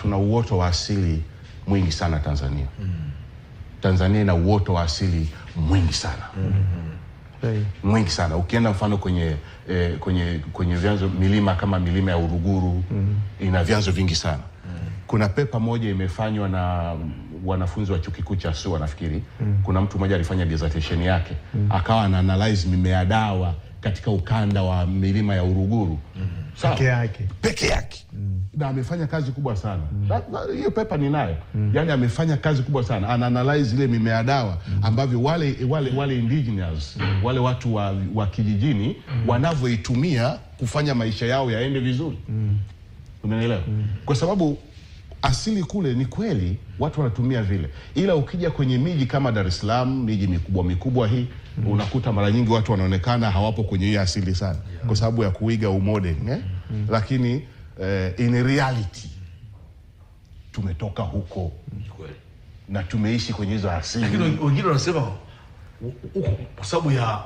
Tuna uoto wa asili mwingi sana Tanzania. Tanzania ina uoto wa asili mwingi sana. Mwingi sana. Ukienda mfano kwenye vyanzo, milima kama milima ya Uruguru ina vyanzo vingi sana. Kuna pepa moja imefanywa na wanafunzi wa chuo kikuu cha SUA nafikiri. Kuna mtu mmoja alifanya dissertation yake, akawa ana analyze mimea dawa katika ukanda wa milima ya Uruguru. Peke yake. Na amefanya kazi kubwa sana. Hiyo pepa ninayo. Yaani amefanya kazi kubwa sana. Ana analyze ile mimea dawa ambavyo wale indigenous, wale watu wa kijijini wanavyoitumia kufanya maisha yao yaende vizuri. Umeelewa? Kwa sababu asili kule ni kweli watu wanatumia vile. Ila ukija kwenye miji kama Dar es Salaam, miji mikubwa hii, unakuta mara nyingi watu wanaonekana hawapo kwenye hiyo asili sana kwa sababu ya kuiga umodern, lakini in reality tumetoka huko na tumeishi kwenye hizo asili. Lakini wengine wanasema kwa sababu ya